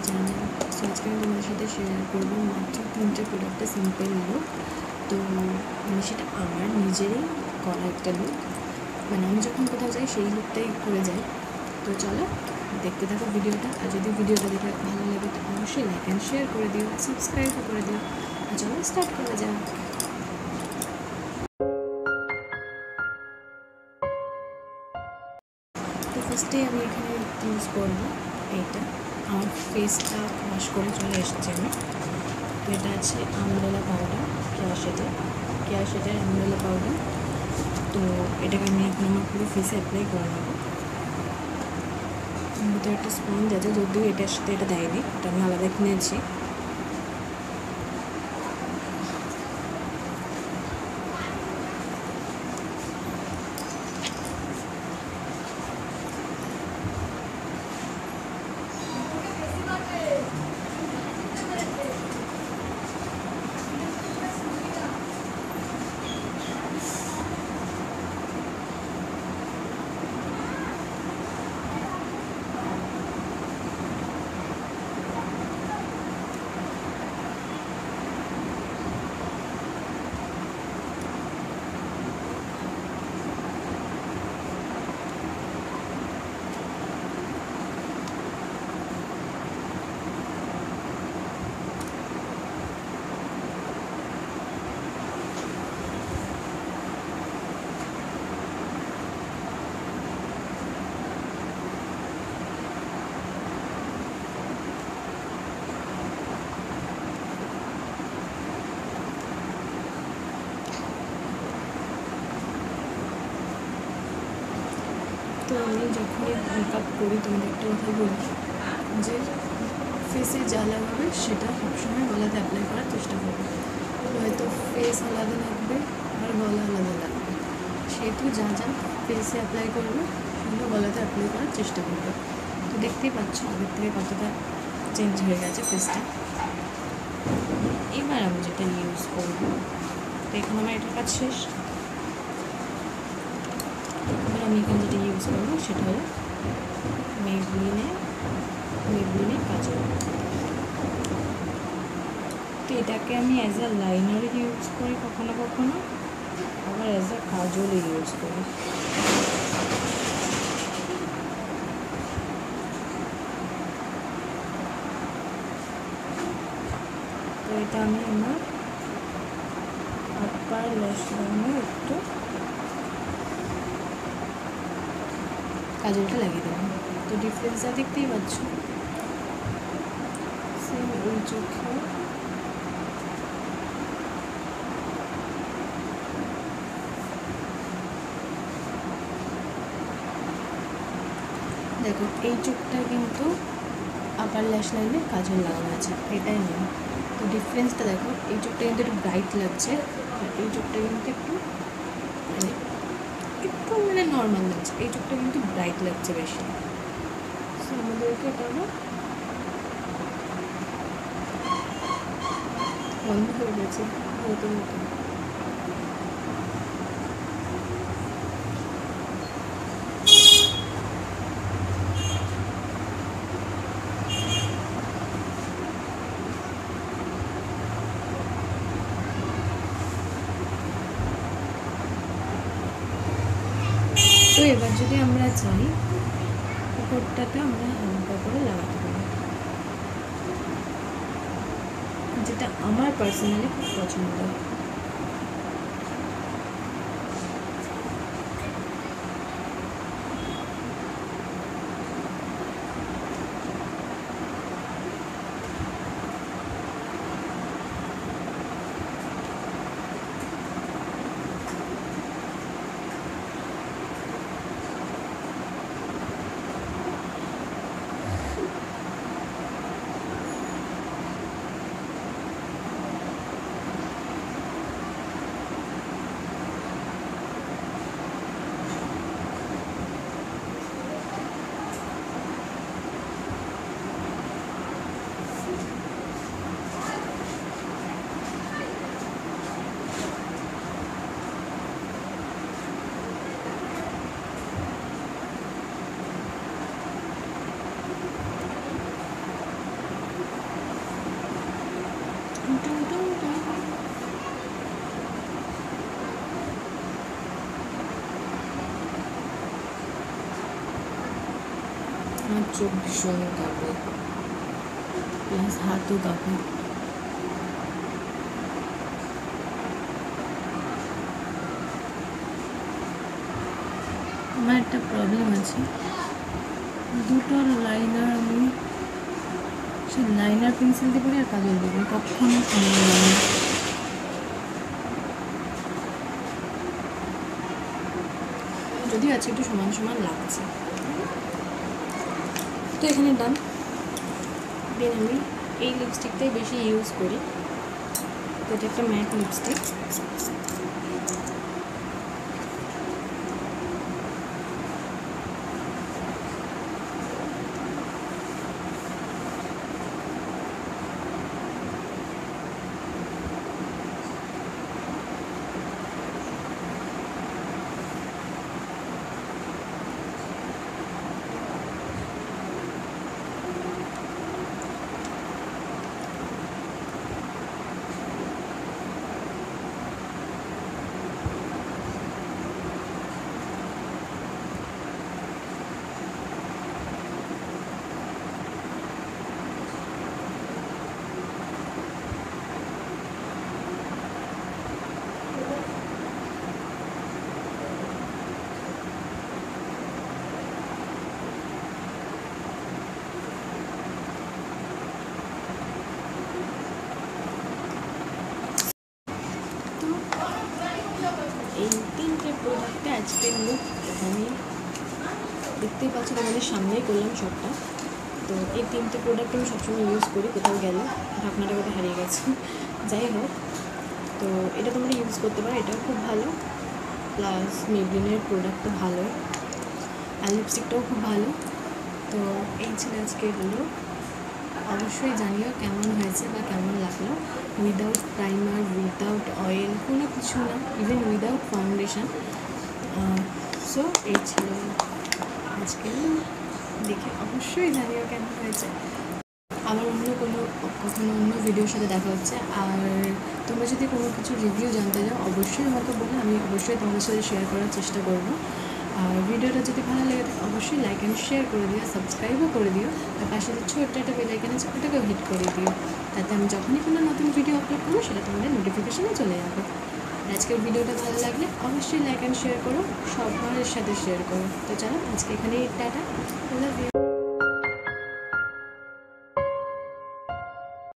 Channel. So আজকে আমি তোমাদের সাথে শেয়ার করবো মাত্র 3টে প্রোডাক্টের সিম্পল লুক। তো সেটা আমার নিজেরই করা একটা লুক, মানে আমি যখন কোথাও যাই সেই লুকটাই করে যাই। তো চলো দেখতে থাকো ভিডিওটা। আর যদি ভিডিওটা দেখে ভালো লাগে তো অবশ্যই লাইক অ্যান্ড শেয়ার করে দিও, সাবস্ক্রাইবও করে দিও। আর চলো স্টার্ট করা যাক। তো ফার্স্টে আমি এখানে ইউজ করবো এইটা। আমার ফেসটা ওয়াশ করে চলে এসেছি আমি। তো এটা আছে আমব্রেলা পাউডার, কেয়া শেডের আমব্রেলা পাউডার। তো এটাকে আমি এখন আমার পুরো ফেসে অ্যাপ্লাই করে নেবো। ভিতরে একটা স্পঞ্জ আছে, যদিও এটার সাথে এটা দেয়নি, এটা আমি আলাদা কিনেছি। তো আমি যখনই মেকআপ করি তোমাদের একটা কথা বলি যে ফেসে যা লাগাবে সেটা সবসময় গলাতে অ্যাপ্লাই করার চেষ্টা করবে। হয়তো ফেস আলাদা লাগবে আর গলা আলাদা লাগবে, সেহেতু যা যা ফেসে অ্যাপ্লাই করবে সেগুলো গলাতে অ্যাপ্লাই করার চেষ্টা করবে। তো দেখতেই পাচ্ছ আগের থেকে কতটা চেঞ্জ হয়ে গেছে ফেসটা। এবার আমি যেটা ইউজ করবো, তো এখন আমার এটার কাজ শেষ। এবার আমি এখানে যেটা ইউজ করবো সেটা হলো মেবলিনে কাজল। তো এটাকে আমি অ্যাজ আ লাইনারে ইউজ করি কখনো কখনো, আবার অ্যাজ আ কাজলও ইউজ করি। তো এটা আমি আমার আপার ল্যাশ লাইনে একটু কাজলটা লাগিয়ে দেবো। তো ডিফারেন্সটা দেখতেই পাচ্ছ, সেম ওই চোখে দেখো এই চোখটা কিন্তু আপার ল্যাশ লাইনে কাজল লাগানো আছে, এটাই নেই। তো ডিফারেন্সটা দেখো, এই চোখটা কিন্তু একটু ব্রাইট লাগছে আর এই চোখটা কিন্তু একটু নর্মাল লাগছে। এই চোখটা কিন্তু ব্রাইট লাগছে বেশি। সো আমাদেরকে এটা আবার বন্ধ হয়ে গেছে নতুন নতুন। তো এবার যদি আমরা চাই উপরটাতে আমরা হালকা করে লাগাতে পারি, যেটা আমার পার্সোনালি খুব পছন্দ। আমার চোখ ভীষণ কাঁপে, প্লাস হাতও কাঁপে। আমার একটা প্রবলেম আছে, দুটো লাইনার আমি সেই লাইনার পেন্সিল দিয়ে করি আর কাজল দিয়ে করি, কখনো সমান হয় না। যদিও আজকে একটু সমান সমান লাগছে, তো এখানে ডান। দেন আমি এই লিপস্টিকটাই বেশি ইউজ করি, তো এটা একটা ম্যাট লিপস্টিক। এই তিনটে প্রোডাক্টে আজকের লুক আমি দেখতেই পাচ্ছি, তোমাদের সামনেই করলাম সবটা। তো এই তিনটে প্রোডাক্ট আমি সবসময় ইউজ করি, কোথাও গেলে। ঢাকনাটা কোথাও হারিয়ে গেছে, যাই হোক। তো এটা তোমরা ইউজ করতে পারো, এটাও খুব ভালো, প্লাস মেবলিনের প্রোডাক্টও ভালো, আর লিপস্টিকটাও খুব ভালো। তো এই ছিল আজকের লুক। অবশ্যই জানিও কেমন হয়েছে বা কেমন লাগলো, উইদাউট প্রাইমার, উইদাউট অয়েল, কোনো কিছু না, ইভেন উইদাউট ফাউন্ডেশন। সো এই ছিল আজকের লুক, দেখে অবশ্যই জানিও কেমন হয়েছে। আবার কখনো অন্য ভিডিওর সাথে দেখা হচ্ছে। আর তোমরা যদি কোনো কিছু রিভিউ জানতে চাও অবশ্যই আমাকে বলো, আমি অবশ্যই তোমাদের সাথে শেয়ার করার চেষ্টা করবো। আর ভিডিওটা যদি ভালো লাগে থাকে অবশ্যই লাইক অ্যান্ড শেয়ার করে দিও, সাবস্ক্রাইবও করে দিও, আর পাশে যে ছোট্ট একটা বেল আইকন আছে ওটাকেও হিট করে দিও, তাতে আমি যখনই কোনো নতুন ভিডিও আপলোড করবো সেটা তোমাদের নোটিফিকেশানে চলে যাবে। আজকের ভিডিওটা ভালো লাগলে অবশ্যই লাইক অ্যান্ড শেয়ার করো, সবার সাথে শেয়ার করো। তো চলো আজকে এখানেই টাটা, লাভ ইউ।